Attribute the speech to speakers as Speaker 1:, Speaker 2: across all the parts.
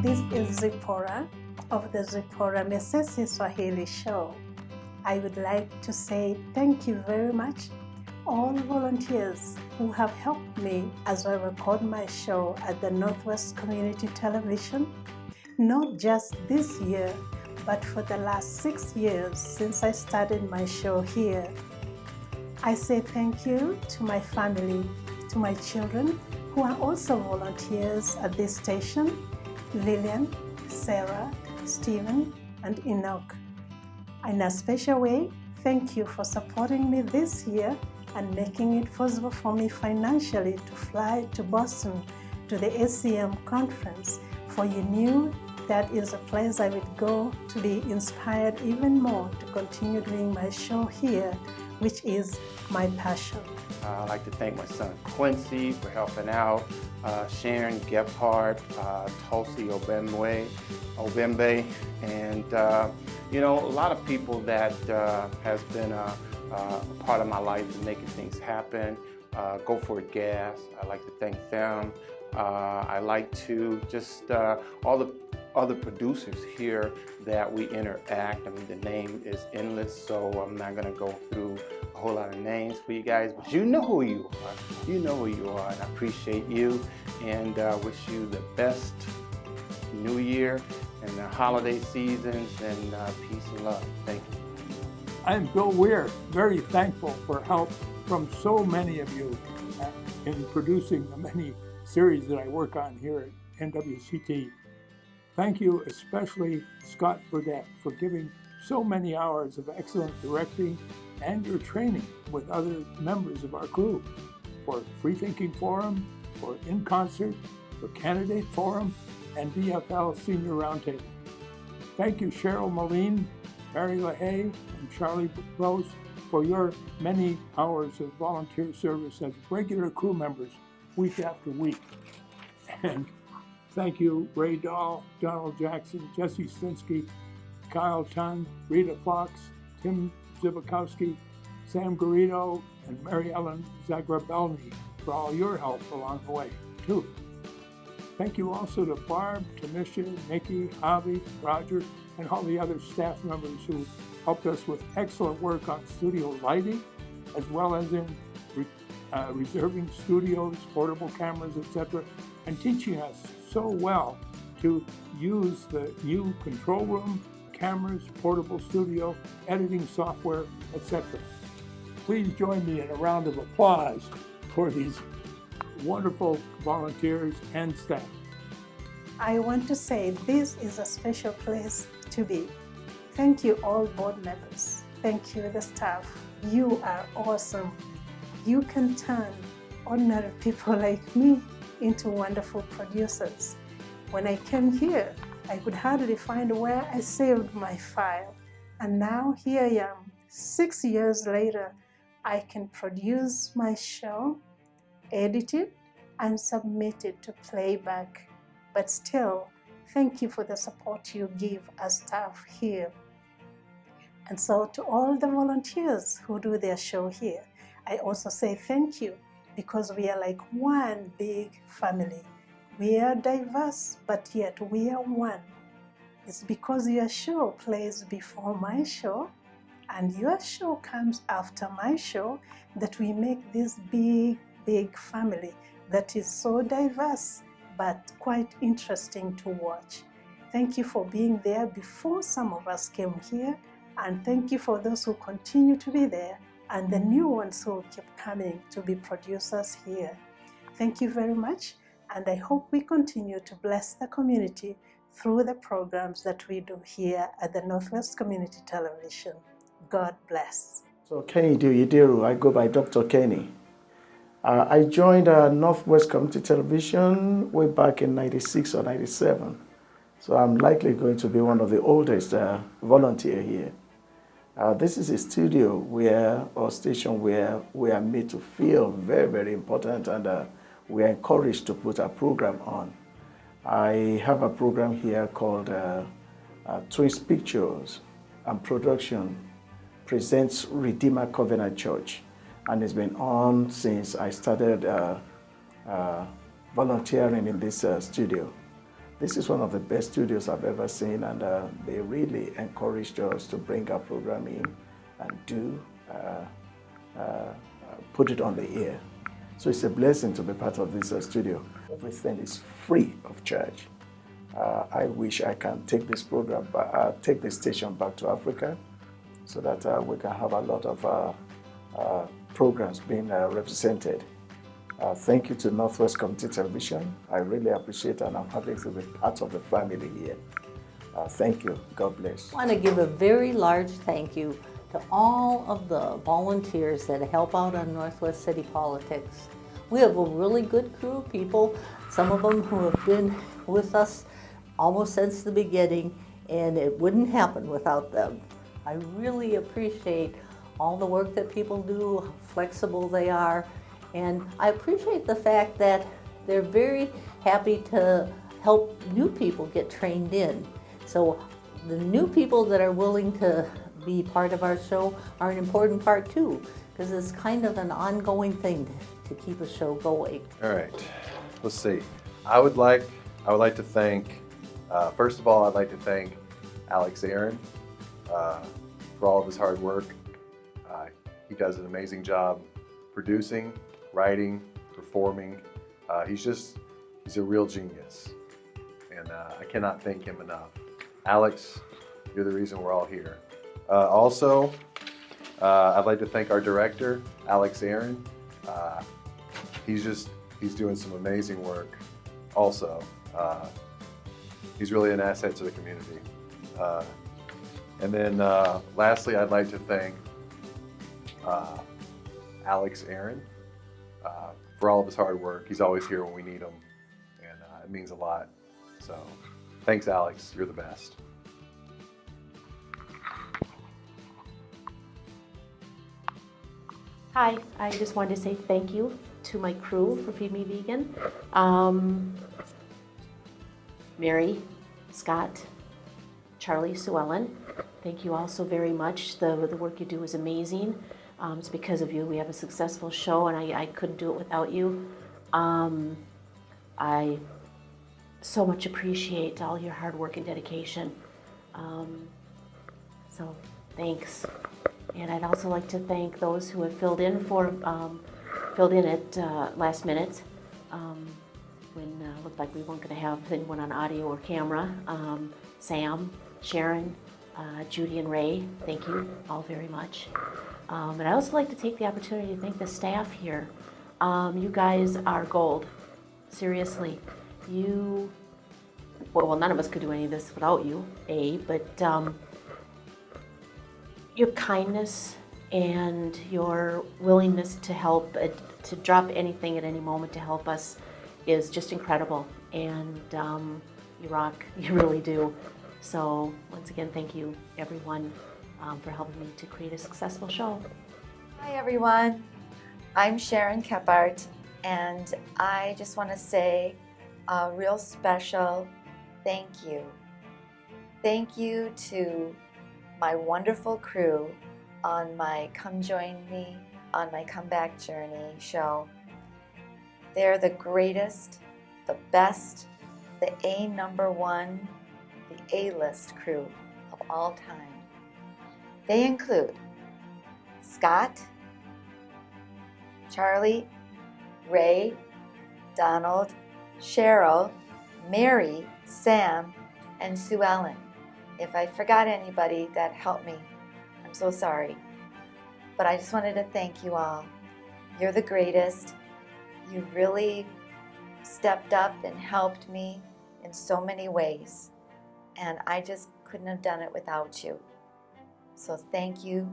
Speaker 1: this is Zipporah of the Zipporah Mesesi Swahili Show. I would like to say thank you very much, all volunteers who have helped me as I record my show at the Northwest Community Television, not just this year, but for the last 6 years since I started my show here. I say thank you to my family, to my children, who are also volunteers at this station, Lillian, Sarah, Stephen, and Enoch. In a special way, thank you for supporting me this year and making it possible for me financially to fly to Boston to the ACM conference, for you knew that is a place I would go to be inspired even more to continue doing my show here, which is my passion.
Speaker 2: I'd like to thank my son Quincy for helping out, Sharon Gephardt, Tulsi Obembe, and a lot of people that has been a part of my life in making things happen. Go For It Gas, I'd like to thank them. I'd like to just all the other producers here that we interact. I mean, the name is endless, so I'm not gonna go through a whole lot of names for you guys, but you know who you are. You know who you are, and I appreciate you, and wish you the best New Year and the holiday seasons, and peace and love. Thank you.
Speaker 3: I'm Bill Weir, very thankful for help from so many of you in producing the many series that I work on here at NWCT. Thank you especially, Scott Burdette, for giving so many hours of excellent directing and your training with other members of our crew, for Free Thinking Forum, for In Concert, for Candidate Forum, and DFL Senior Roundtable. Thank you, Cheryl Moline, Barry LaHaye, and Charlie Rose, for your many hours of volunteer service as regular crew members week after week. And thank you, Ray Dahl, Donald Jackson, Jesse Stinsky, Kyle Chun, Rita Fox, Tim Zibikowski, Sam Garrido, and Mary Ellen Zagrabelny for all your help along the way, too. Thank you also to Barb, Tamisha, Nikki, Javi, Roger, and all the other staff members who helped us with excellent work on studio lighting, as well as in reserving studios, portable cameras, etc., and teaching us so well to use the new control room, cameras, portable studio, editing software, etc. Please join me in a round of applause for these wonderful volunteers and staff.
Speaker 1: I want to say this is a special place to be. Thank you all board members. Thank you the staff. You are awesome. You can turn ordinary people like me into wonderful producers. When I came here, I could hardly find where I saved my file. And now here I am, 6 years later, I can produce my show, edit it, and submit it to playback. But still, thank you for the support you give as staff here. And so to all the volunteers who do their show here, I also say thank you, because we are like one big family. We are diverse, but yet we are one. It's because your show plays before my show and your show comes after my show that we make this big, big family that is so diverse, but quite interesting to watch. Thank you for being there before some of us came here, and thank you for those who continue to be there and the new ones who keep coming to be producers here. Thank you very much, and I hope we continue to bless the community through the programs that we do here at the Northwest Community Television. God bless.
Speaker 4: So Kenny Duyidiru, I go by Dr. Kenny. I joined Northwest Community Television way back in 96 or 97. So I'm likely going to be one of the oldest volunteer here. This is a studio or station where we are made to feel very, very important, and we are encouraged to put our program on. I have a program here called Twins Pictures and Production presents Redeemer Covenant Church, and it's been on since I started volunteering in this studio. This is one of the best studios I've ever seen, and they really encouraged us to bring our program in and put it on the air. So it's a blessing to be part of this studio. Everything is free of charge. I wish I can take this program, take this station back to Africa, so that we can have a lot of programs being represented. Thank you to Northwest Community Television. I really appreciate it, and I'm happy to be part of the family here. Thank you. God bless.
Speaker 5: I want to give a very large thank you to all of the volunteers that help out on Northwest City politics. We have a really good crew of people, some of them who have been with us almost since the beginning, and it wouldn't happen without them. I really appreciate all the work that people do, how flexible they are, and I appreciate the fact that they're very happy to help new people get trained in. So the new people that are willing to be part of our show are an important part too, because it's kind of an ongoing thing to keep a show going.
Speaker 6: All right, let's see. I would like to thank, first of all, I'd like to thank Alex Aaron for all of his hard work. He does an amazing job producing, writing, performing. He's a real genius, and I cannot thank him enough. Alex, you're the reason we're all here. Also, I'd like to thank our director, Alex Aaron. He's doing some amazing work. Also, he's really an asset to the community. And then lastly, I'd like to thank Alex Aaron for all of his hard work. He's always here when we need him, and it means a lot. So thanks, Alex. You're the best.
Speaker 7: Hi, I just wanted to say thank you to my crew for Feed Me Vegan. Mary, Scott, Charlie, Sue Ellen, thank you all so very much. The work you do is amazing. It's because of you we have a successful show, and I couldn't do it without you. I so much appreciate all your hard work and dedication. So thanks. And I'd also like to thank those who have filled in at last minute when it looked like we weren't going to have anyone on audio or camera. Sam, Sharon, Judy, and Ray, thank you all very much. And I'd also like to take the opportunity to thank the staff here. You guys are gold. Seriously. Well, none of us could do any of this without you, but your kindness and your willingness to help, to drop anything at any moment to help us is just incredible. And you rock, you really do. So once again, thank you everyone for helping me to create a successful show.
Speaker 8: Hi everyone, I'm Sharon Kephart, and I just want to say a real special thank you. Thank you to my wonderful crew on my Come Join Me on my Comeback Journey show. They're the greatest, the best, the #1, the A-list crew of all time. They include Scott, Charlie, Ray, Donald, Cheryl, Mary, Sam, and Sue Ellen. If I forgot anybody that helped me, I'm so sorry. But I just wanted to thank you all. You're the greatest. You really stepped up and helped me in so many ways. And I just couldn't have done it without you. So thank you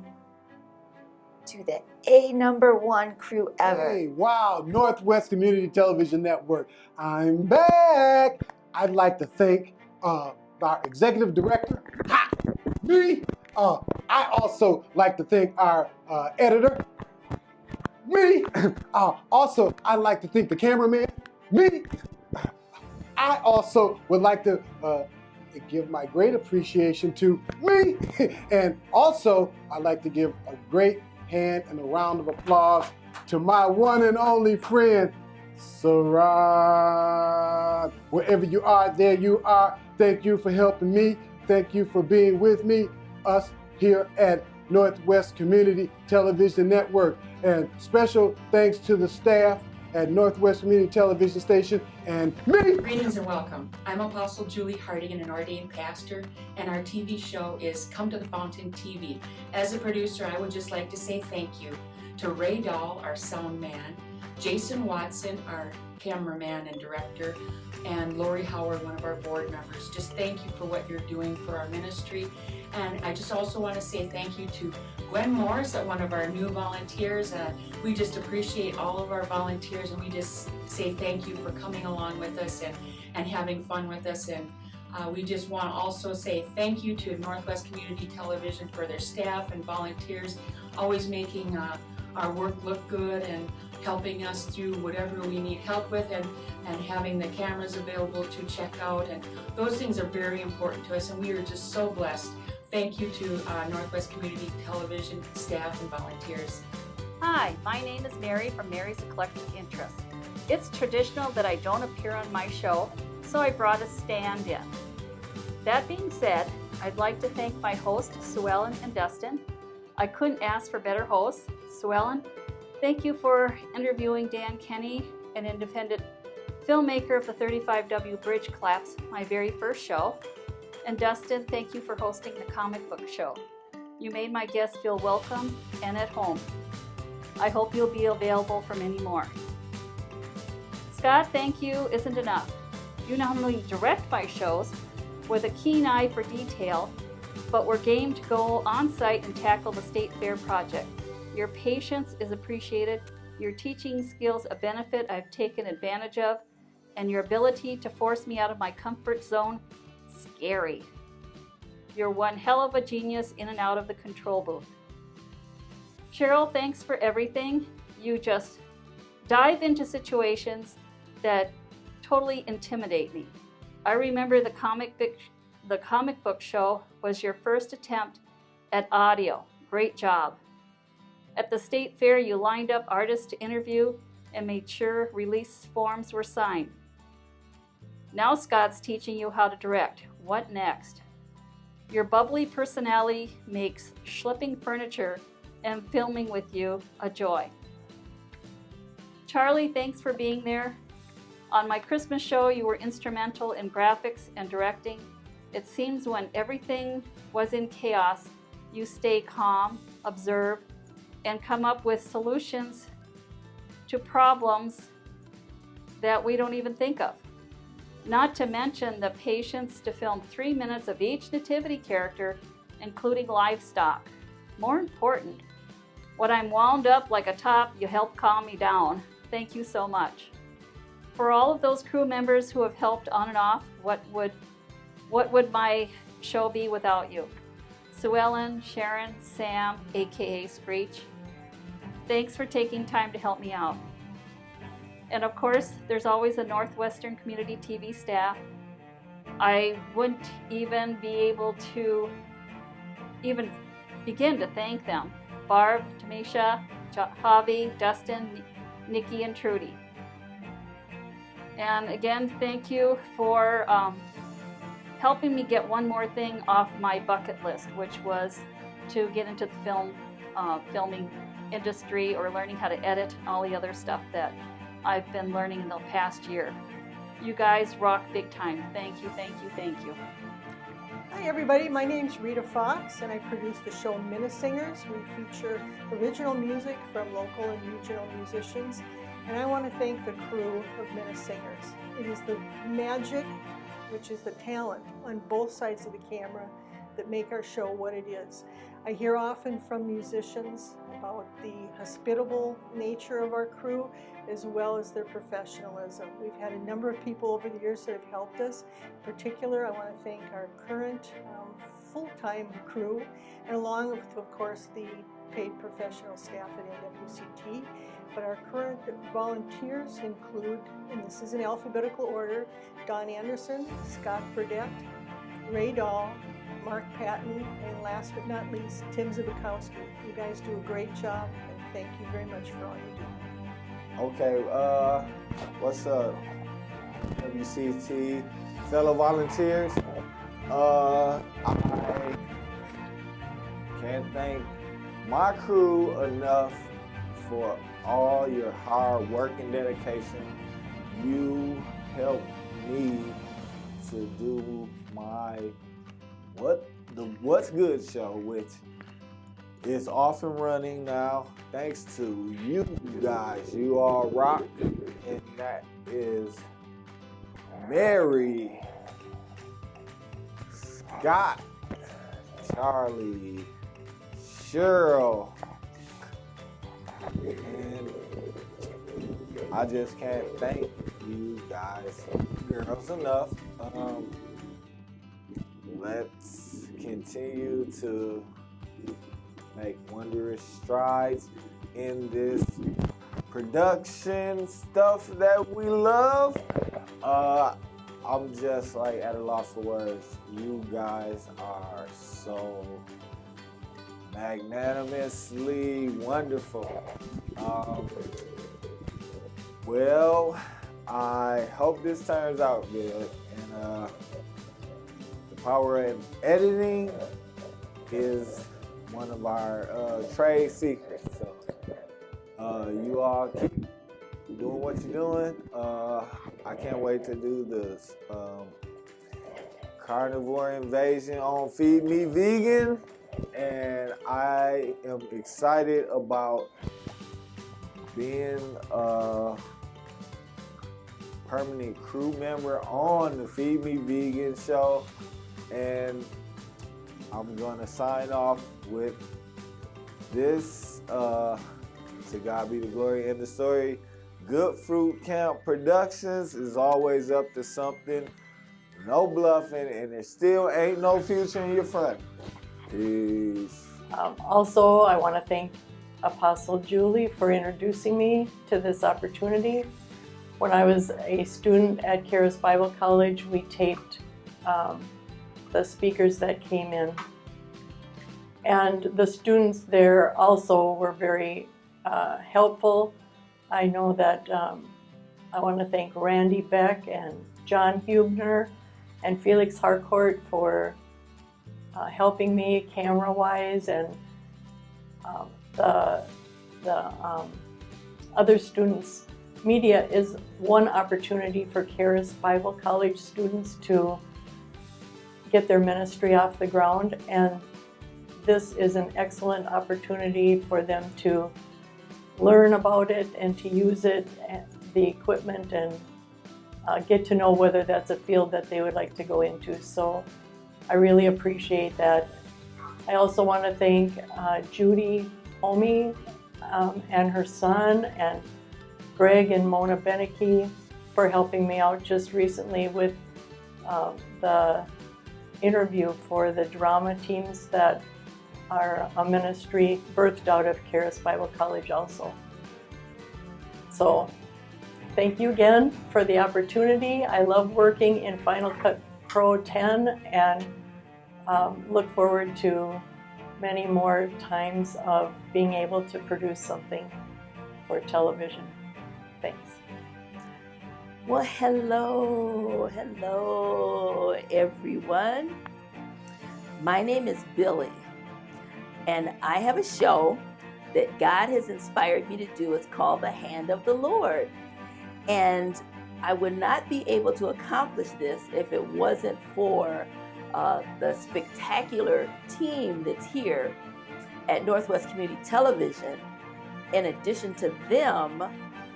Speaker 8: to the #1 crew ever.
Speaker 9: Hey, wow, Northwest Community Television Network. I'm back. I'd like to thank our executive director, me. I also like to thank our editor, me. Also, I'd like to thank the cameraman, me. I also would like to give my great appreciation to me. And also, I'd like to give a great hand and a round of applause to my one and only friend, Sarad. Wherever you are, there you are. Thank you for helping me. Thank you for being with me, us here at Northwest Community Television Network. And special thanks to the staff at Northwest Community Television Station and me.
Speaker 10: Greetings and welcome. I'm Apostle Julie Hardigan, an ordained pastor, and our TV show is Come to the Fountain TV. As a producer, I would just like to say thank you to Ray Dahl, our sound man, Jason Watson, our cameraman and director, and Lori Howard, one of our board members. Just thank you for what you're doing for our ministry. And I just also want to say thank you to Gwen Morris, one of our new volunteers. We just appreciate all of our volunteers, and we just say thank you for coming along with us and having fun with us. And we just want to also say thank you to Northwest Community Television for their staff and volunteers, always making our work look good and helping us through whatever we need help with, and having the cameras available to check out. And those things are very important to us, and we are just so blessed. Thank you to Northwest Community Television staff and volunteers.
Speaker 11: Hi, my name is Mary from Mary's Eclectic Interest. It's traditional that I don't appear on my show, so I brought a stand-in. That being said, I'd like to thank my hosts, Sue Ellen and Dustin. I couldn't ask for better hosts. Sue Ellen, thank you for interviewing Dan Kenny, an independent filmmaker of the 35W Bridge Collapse, my very first show. And Dustin, thank you for hosting the comic book show. You made my guests feel welcome and at home. I hope you'll be available for many more. Scott, thank you isn't enough. You not only direct my shows with a keen eye for detail, but we're game to go on site and tackle the State Fair project. Your patience is appreciated, your teaching skills a benefit I've taken advantage of, and your ability to force me out of my comfort zone, scary. You're one hell of a genius in and out of the control booth. Cheryl, thanks for everything. You just dive into situations that totally intimidate me. I remember the comic book show was your first attempt at audio. Great job. At the State Fair, you lined up artists to interview and made sure release forms were signed. Now Scott's teaching you how to direct. What next? Your bubbly personality makes schlepping furniture and filming with you a joy. Charlie, thanks for being there. On my Christmas show, you were instrumental in graphics and directing. It seems when everything was in chaos, you stay calm, observe, and come up with solutions to problems that we don't even think of. Not to mention the patience to film 3 minutes of each nativity character, including livestock. More important, when I'm wound up like a top, you help calm me down. Thank you so much. For all of those crew members who have helped on and off, what would my show be without you? Sue Ellen, Sharon, Sam, aka Screech, thanks for taking time to help me out. And of course, there's always the Northwestern Community TV staff. I wouldn't even be able to even begin to thank them. Barb, Tamisha, Javi, Dustin, Nikki, and Trudy. And again, thank you for helping me get one more thing off my bucket list, which was to get into the filming industry, or learning how to edit, all the other stuff that I've been learning in the past year. You guys rock big time. Thank you, thank you, thank you.
Speaker 12: Hi everybody, my name's Rita Fox and I produce the show Minnesingers. We feature original music from local and regional musicians, and I want to thank the crew of Minnesingers. It is the magic, which is the talent on both sides of the camera, that make our show what it is. I hear often from musicians about the hospitable nature of our crew, as well as their professionalism. We've had a number of people over the years that have helped us. In particular, I want to thank our current full-time crew, and along with, of course, the paid professional staff at NWCT. But our current volunteers include, and this is in alphabetical order, Don Anderson, Scott Burdette, Ray Dahl, Mark Patton, and last but not least, Tim Zibikowski. You guys do a great job, and thank you very much for all you do.
Speaker 13: Okay, what's up, WCT fellow volunteers? I can't thank my crew enough for all your hard work and dedication. You helped me to do my What's Good show, which is off and running now, thanks to you guys. You all rock, and that is Mary, Scott, Charlie, Cheryl, and I just can't thank you guys, girls, enough. Let's continue to make wondrous strides in this production stuff that we love. I'm just like at a loss for words. You guys are so magnanimously wonderful. Well, I hope this turns out good. And the power of editing is one of our trade secrets. So you all keep doing what you're doing. I can't wait to do this carnivore invasion on Feed Me Vegan, and I am excited about being a permanent crew member on the Feed Me Vegan show, and I'm gonna sign off with this, to God be the glory in the story. Good Fruit Camp Productions is always up to something. No bluffing, and there still ain't no future in your front. Peace.
Speaker 14: Also, I want to thank Apostle Julie for introducing me to this opportunity. When I was a student at Charis Bible College, we taped the speakers that came in. And the students there also were very helpful. I know that I want to thank Randy Beck and John Hubner and Felix Harcourt for helping me camera-wise, and the other students. Media is one opportunity for Charis Bible College students to get their ministry off the ground, and this is an excellent opportunity for them to learn about it and to use it, the equipment, and get to know whether that's a field that they would like to go into. So I really appreciate that. I also want to thank Judy Omi and her son, and Greg and Mona Beneke for helping me out just recently with the interview for the drama teams that are a ministry birthed out of Charis Bible College also. So thank you again for the opportunity. I love working in Final Cut Pro 10, and look forward to many more times of being able to produce something for television. Thanks.
Speaker 15: Well, hello everyone. My name is Billy, and I have a show that God has inspired me to do. It's called The Hand of the Lord. And I would not be able to accomplish this if it wasn't for the spectacular team that's here at Northwest Community Television. In addition to them,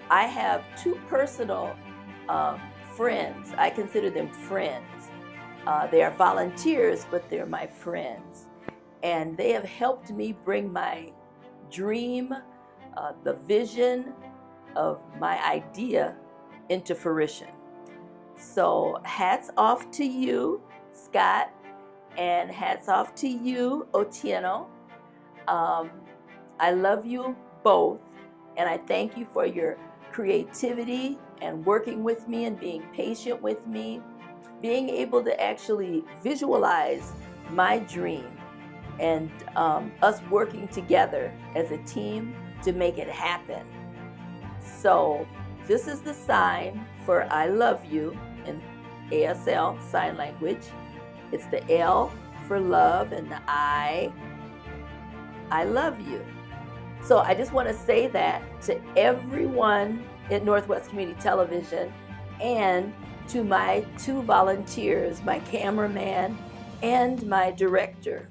Speaker 15: I have two personal friends. I consider them friends. They are volunteers, but they're my friends. And they have helped me bring my dream, the vision of my idea into fruition. So hats off to you, Scott, and hats off to you, Otieno. I love you both, and I thank you for your creativity and working with me and being patient with me, being able to actually visualize my dream, and us working together as a team to make it happen. So this is the sign for I love you in ASL sign language. It's the L for love and the I love you. So I just want to say that to everyone at Northwest Community Television and to my 2 volunteers, my cameraman and my director.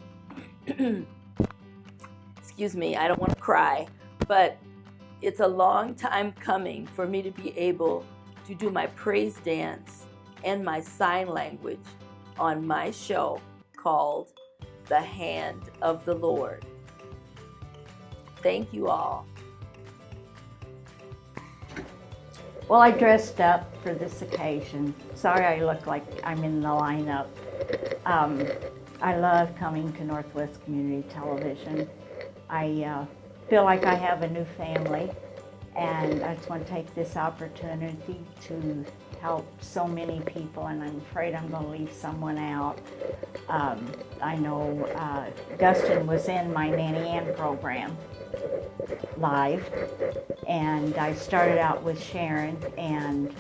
Speaker 15: Excuse me, I don't want to cry, but it's a long time coming for me to be able to do my praise dance and my sign language on my show called The Hand of the Lord. Thank you all.
Speaker 16: Well, I dressed up for this occasion. Sorry I look like I'm in the lineup. I love coming to Northwest Community Television. I feel like I have a new family, and I just want to take this opportunity to help so many people, and I'm afraid I'm going to leave someone out. I know Dustin was in my Nanny Ann program live, and I started out with Sharon, and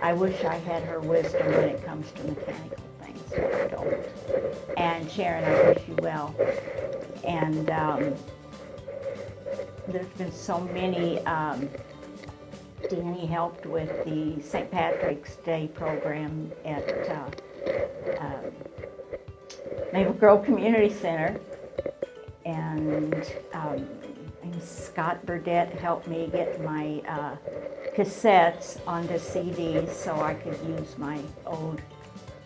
Speaker 16: I wish I had her wisdom when it comes to mechanical things, but I don't. And Sharon, I wish you well. And there's been so many. Danny helped with the St. Patrick's Day program at Maple Grove Community Center, and Scott Burdett helped me get my cassettes onto CDs so I could use my old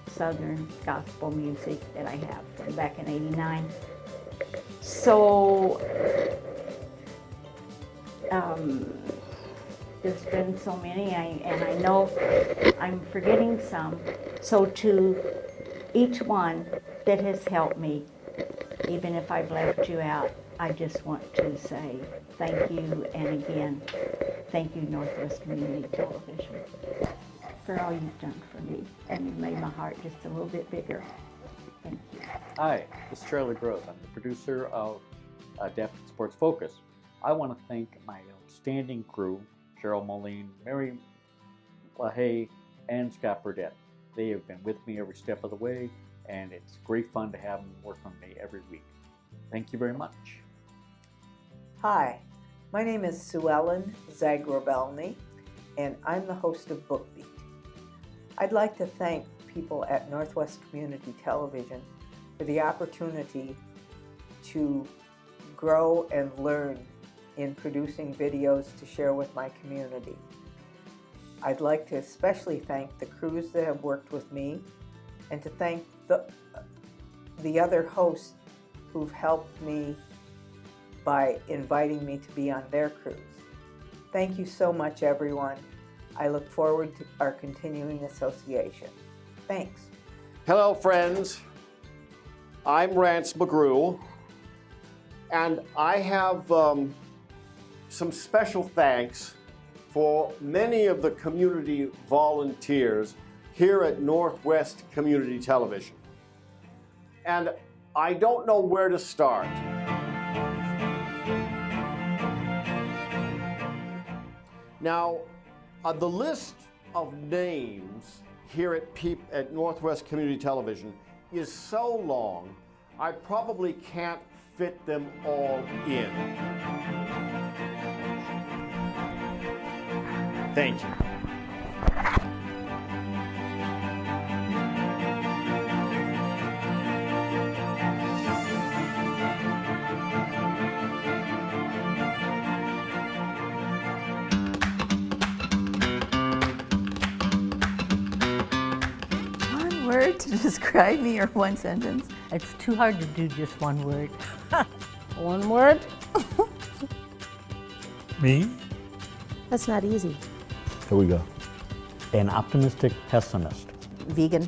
Speaker 16: Southern gospel music that I have from back in '89. So there's been so many, and I know I'm forgetting some. So to each one that has helped me, even if I've left you out, I just want to say thank you, and again, thank you, Northwest Community Television, for all you've done for me, and you've made my heart just a little bit bigger. Thank you.
Speaker 17: Hi, this is Charlie Groth. I'm the producer of Adapted Sports Focus. I want to thank my outstanding crew, Cheryl Moline, Mary LaHaye, and Scott Burdett. They have been with me every step of the way, and it's great fun to have them work on me every week. Thank you very much.
Speaker 18: Hi, my name is Sue Ellen Zagrobelny, and I'm the host of BookBeat. I'd like to thank people at Northwest Community Television for the opportunity to grow and learn in producing videos to share with my community. I'd like to especially thank the crews that have worked with me, and to thank the other hosts who've helped me by inviting me to be on their crews. Thank you so much, everyone. I look forward to our continuing association. Thanks.
Speaker 19: Hello, friends. I'm Rance McGrew, and I have some special thanks for many of the community volunteers here at Northwest Community Television. And I don't know where to start. Now, the list of names here at Northwest Community Television is so long, I probably can't fit them all in. Thank you.
Speaker 20: One word to describe me, or one sentence?
Speaker 5: It's too hard to do just one word.
Speaker 20: One word?
Speaker 3: Me?
Speaker 20: That's not easy.
Speaker 21: Here we go. An optimistic pessimist.
Speaker 20: Vegan.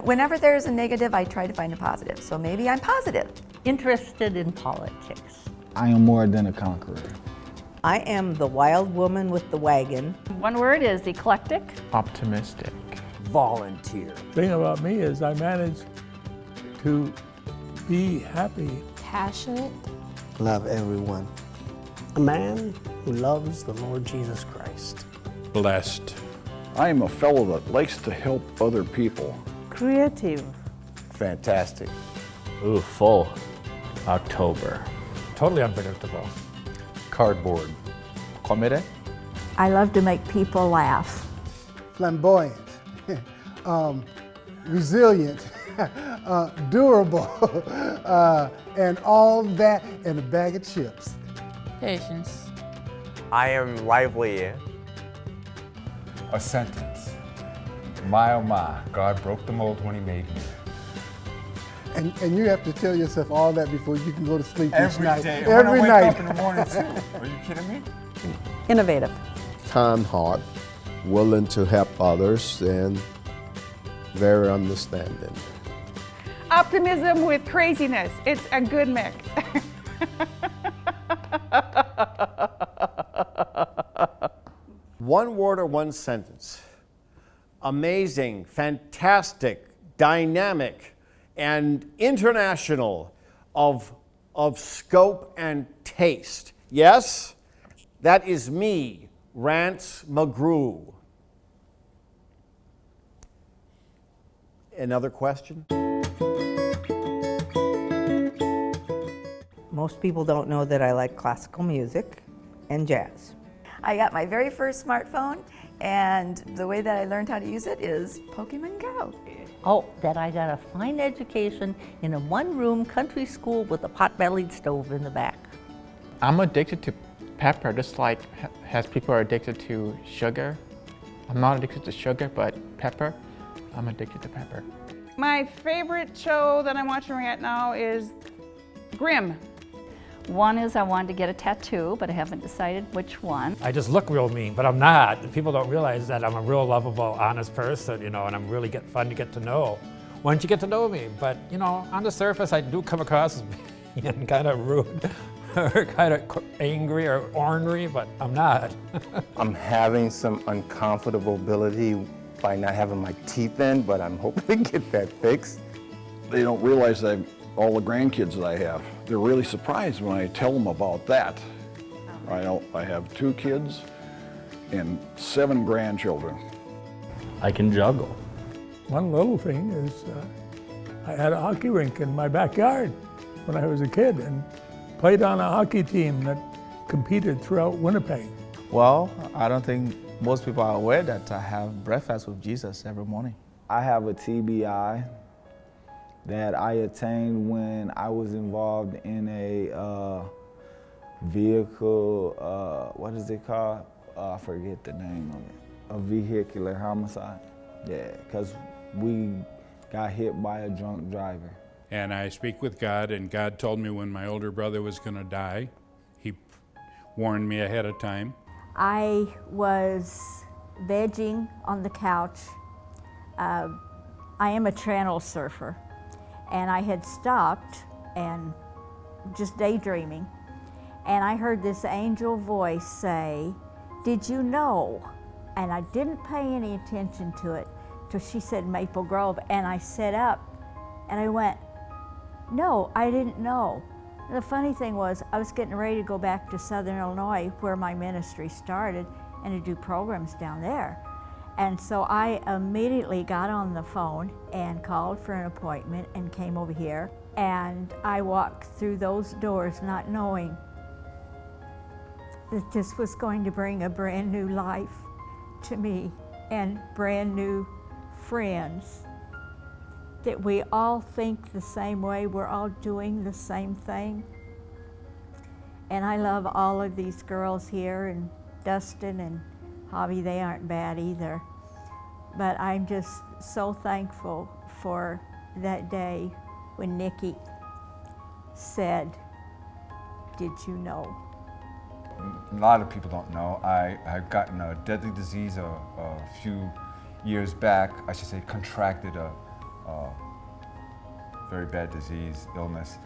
Speaker 20: Whenever there's a negative, I try to find a positive. So maybe I'm positive.
Speaker 5: Interested in politics.
Speaker 21: I am more than a conqueror.
Speaker 18: I am the wild woman with the wagon.
Speaker 11: One word is eclectic.
Speaker 21: Optimistic.
Speaker 13: Volunteer.
Speaker 3: The thing about me is I manage to be happy.
Speaker 22: Passionate.
Speaker 23: Love everyone. A man
Speaker 2: who loves the Lord Jesus Christ.
Speaker 22: Blessed. I am a fellow that likes to help other people.
Speaker 23: Creative.
Speaker 24: Fantastic.
Speaker 21: Ooh, full. October.
Speaker 25: Totally unpredictable.
Speaker 24: Cardboard.
Speaker 23: Comedy. I love to make people laugh.
Speaker 9: Flamboyant. Resilient. Durable. And all that in a bag of chips.
Speaker 26: Patience.
Speaker 27: I am lively.
Speaker 28: A sentence. My oh my, God broke the mold when he made me.
Speaker 9: And you have to tell yourself all that before you can go to sleep
Speaker 28: Every
Speaker 9: each night.
Speaker 28: day.
Speaker 9: Every
Speaker 28: when I
Speaker 9: night.
Speaker 28: wake up in the morning too. Are you kidding me?
Speaker 23: Innovative.
Speaker 29: Kind heart, willing to help others, and very understanding.
Speaker 30: Optimism with craziness. It's a good mix.
Speaker 19: One word or one sentence. Amazing, fantastic, dynamic, and international of scope and taste. Yes, that is me, Rance McGrew. Another question?
Speaker 31: Most people don't know that I like classical music and jazz.
Speaker 20: I got my very first smartphone, and the way that I learned how to use it is Pokemon Go.
Speaker 5: Oh, that I got a fine education in a one-room country school with a pot-bellied stove in the back.
Speaker 32: I'm addicted to pepper, just like as people are addicted to sugar. I'm not addicted to sugar, but pepper, I'm addicted to pepper.
Speaker 30: My favorite show that I'm watching right now is Grimm.
Speaker 11: One is I wanted to get a tattoo, but I haven't decided which one.
Speaker 25: I just look real mean, but I'm not. People don't realize that I'm a real lovable, honest person, you know, and I'm really fun to get to know once you get to know me. But, you know, on the surface, I do come across as being kind of rude or kind of angry or ornery, but I'm not.
Speaker 24: I'm having some uncomfortability by not having my teeth in, but I'm hoping to get that fixed.
Speaker 22: They don't realize that all the grandkids that I have, they're really surprised when I tell them about that. I have 2 kids and 7 grandchildren.
Speaker 21: I can juggle.
Speaker 3: One little thing is I had a hockey rink in my backyard when I was a kid and played on a hockey team that competed throughout Winnipeg.
Speaker 33: Well, I don't think most people are aware that I have breakfast with Jesus every morning.
Speaker 34: I have a TBI that I attained when I was involved in a vehicle, what is it called? I forget the name of it. A vehicular homicide. Yeah, because we got hit by a drunk driver.
Speaker 28: And I speak with God, and God told me when my older brother was going to die. He warned me ahead of time.
Speaker 16: I was vegging on the couch. I am a channel surfer, and I had stopped and just daydreaming, and I heard this angel voice say, "Did you know?" And I didn't pay any attention to it till she said Maple Grove, and I sat up and I went, "No, I didn't know." And the funny thing was, I was getting ready to go back to Southern Illinois where my ministry started and to do programs down there. And so I immediately got on the phone and called for an appointment and came over here. And I walked through those doors not knowing that this was going to bring a brand new life to me and brand new friends. That we all think the same way, we're all doing the same thing. And I love all of these girls here, and Dustin and Hobby, they aren't bad either. But I'm just so thankful for that day when Nikki said, "Did you know?"
Speaker 28: A lot of people don't know. I've gotten a deadly disease a few years back. I should say contracted a very bad disease, illness.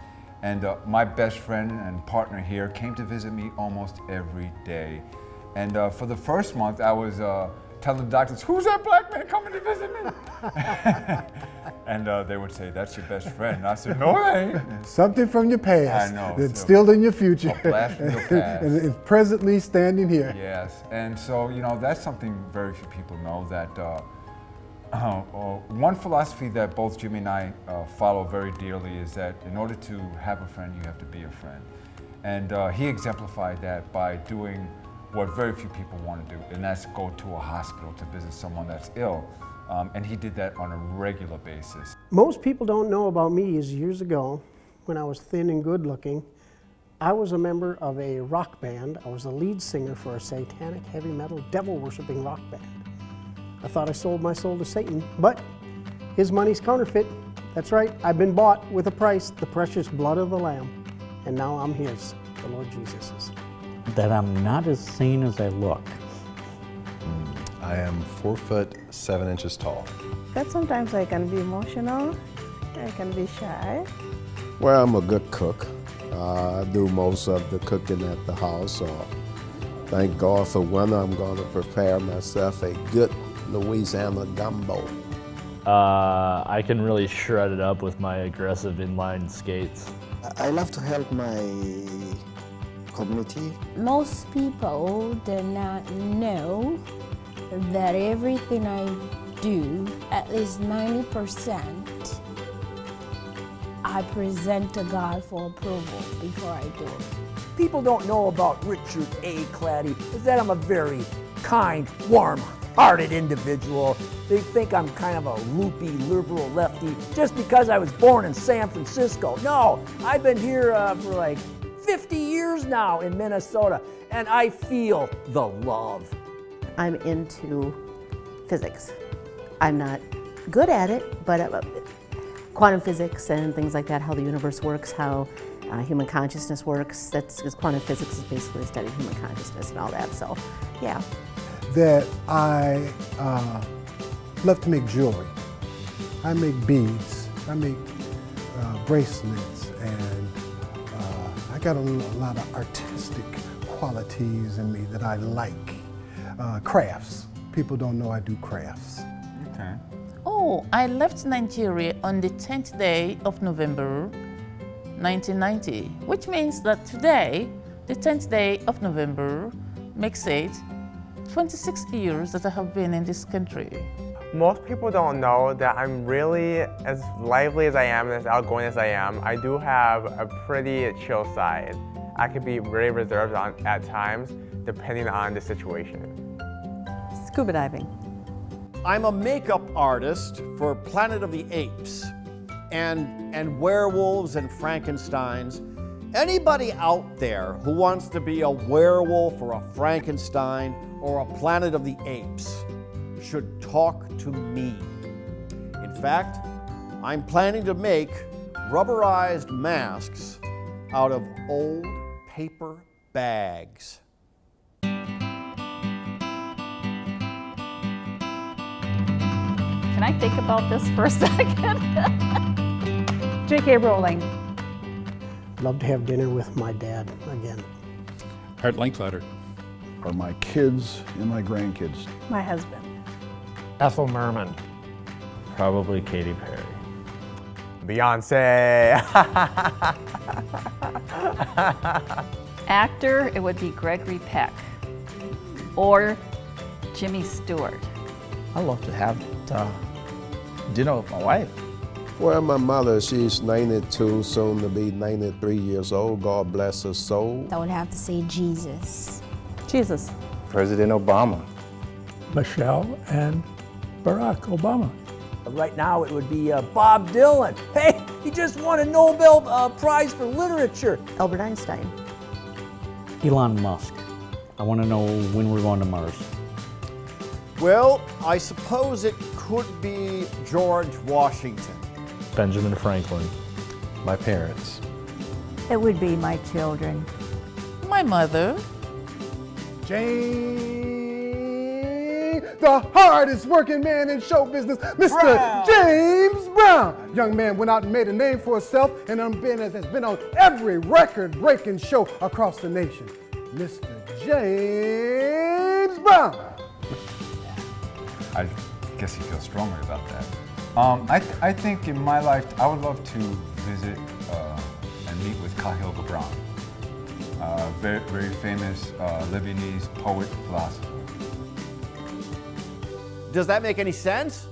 Speaker 28: And my best friend and partner here came to visit me almost every day. And for the first month, I was telling the doctors, "Who's that black man coming to visit me?" And they would say, "That's your best friend." And I said, "No, it ain't."
Speaker 9: Something from your past
Speaker 28: I know,
Speaker 9: that's
Speaker 28: so-
Speaker 9: still in your future.
Speaker 28: A blast from your past.
Speaker 9: And it's presently standing here.
Speaker 28: Yes, and so, you know, that's something very few people know, that one philosophy that both Jimmy and I follow very dearly is that in order to have a friend, you have to be a friend. And he exemplified that by doing what very few people want to do, and that's go to a hospital to visit someone that's ill. And he did that on a regular basis.
Speaker 1: Most people don't know about me is years ago, when I was thin and good looking, I was a member of a rock band. I was the lead singer for a satanic, heavy metal, devil-worshipping rock band. I thought I sold my soul to Satan, but his money's counterfeit. That's right, I've been bought with a price, the precious blood of the Lamb, and now I'm his, the Lord Jesus'.
Speaker 21: That I'm not as sane as I look.
Speaker 2: I am 4'7" tall.
Speaker 4: That sometimes I can be emotional, I can be shy.
Speaker 29: Well, I'm a good cook. I do most of the cooking at the house. Thank God for winter. I'm going to prepare myself a good Louisiana gumbo.
Speaker 6: I can really shred it up with my aggressive inline skates.
Speaker 7: I love to help my community.
Speaker 8: Most people do not know that everything I do, at least 90%, I present to God for approval before I do it.
Speaker 10: People don't know about Richard A. Claddy is that I'm a very kind, warm-hearted individual. They think I'm kind of a loopy, liberal lefty just because I was born in San Francisco. No, I've been here for like 50 years now in Minnesota, and I feel the love.
Speaker 12: I'm into physics. I'm not good at it, but quantum physics and things like that, how the universe works, how human consciousness works. That's because quantum physics is basically studying human consciousness and all that. So, yeah.
Speaker 9: That I love to make jewelry. I make beads. I make bracelets, and I got a lot of artistic qualities in me that I like. Crafts. People don't know I do crafts.
Speaker 13: Okay. Oh, I left Nigeria on the 10th day of November 1990, which means that today, the 10th day of November, makes it 26 years that I have been in this country.
Speaker 27: Most people don't know that I'm really as lively as I am and as outgoing as I am. I do have a pretty chill side. I can be very reserved at times, depending on the situation.
Speaker 12: Scuba diving.
Speaker 19: I'm a makeup artist for Planet of the Apes and werewolves and Frankensteins. Anybody out there who wants to be a werewolf or a Frankenstein or a Planet of the Apes should talk to me. In fact, I'm planning to make rubberized masks out of old paper bags.
Speaker 11: Can I think about this for a second?
Speaker 30: J.K. Rowling.
Speaker 1: Love to have dinner with my dad again.
Speaker 22: Art Linkletter. Or my kids and my grandkids.
Speaker 30: My husband.
Speaker 25: Ethel Merman.
Speaker 6: Probably Katy Perry.
Speaker 27: Beyonce.
Speaker 11: Actor, it would be Gregory Peck or Jimmy Stewart.
Speaker 33: I love to have dinner with my wife.
Speaker 29: Well, my mother, she's 92, soon to be 93 years old. God bless her soul.
Speaker 8: I would have to say Jesus.
Speaker 12: Jesus.
Speaker 24: President Obama.
Speaker 3: Michelle and Barack Obama.
Speaker 10: Right now it would be Bob Dylan. Hey, he just won a Nobel Prize for Literature.
Speaker 12: Albert Einstein.
Speaker 21: Elon Musk. I want to know when we're going to Mars.
Speaker 19: Well, I suppose it could be George Washington.
Speaker 6: Benjamin Franklin.
Speaker 34: My parents.
Speaker 23: It would be my children.
Speaker 13: My mother.
Speaker 9: James, the hardest working man in show business, Mr.
Speaker 19: Brown.
Speaker 9: James Brown. Young man went out and made a name for himself and has been on every record-breaking show across the nation. Mr. James Brown.
Speaker 28: I guess he feels strongly about that. I think in my life, I would love to visit and meet with Khalil Gibran, very, very famous Lebanese poet, philosopher.
Speaker 19: Does that make any sense?